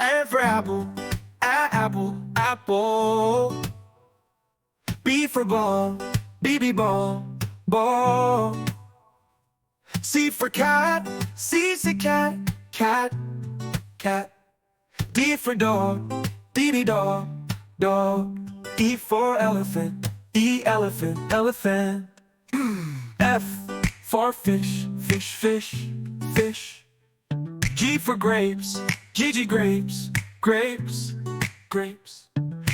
A for apple, apple, apple. B for ball, ball, ball. C for cat, C's a cat, cat, cat. D for dog, dog, dog. E for elephant, elephant, elephant. F for fish, fish, fish. G for grapes, grapes, grapes, grapes.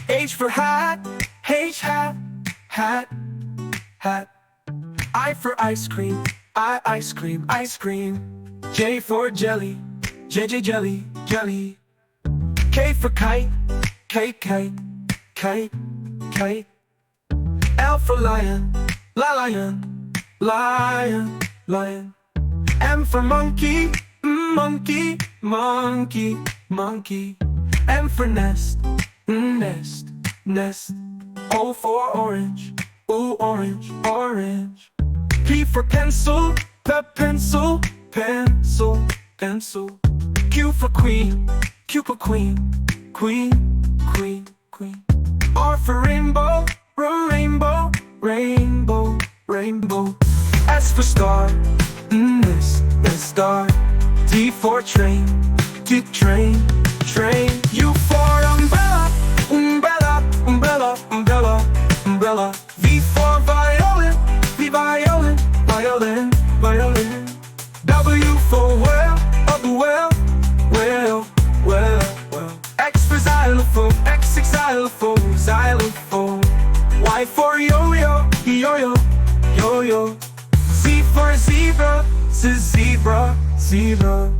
H for hat, hat, hat, hat. I for ice cream, ice cream, ice cream. J for jelly, jelly, jelly. K for kite, kite, kite, kite. L for lion, lion, lion, lion. M for monkey, monkey, monkey, monkey. M for nest, nest, nest. O for orange, ooh, orange, orange. P for pencil, pencil, pencil, pencil. Q for queen, queen, queen, queen, queen. R for rainbow, rainbow, rainbow, rainbow. S for star, star. T for train, train, train. U for umbrella, umbrella, umbrella, umbrella, umbrella. V for violin, violin, violin, violin. W for whale, whale, whale, whale, whale. X for xylophone, xylophone, xylophone. Y for yo-yo, yo-yo, yo-yo. Z for zebra, zebra, zebra.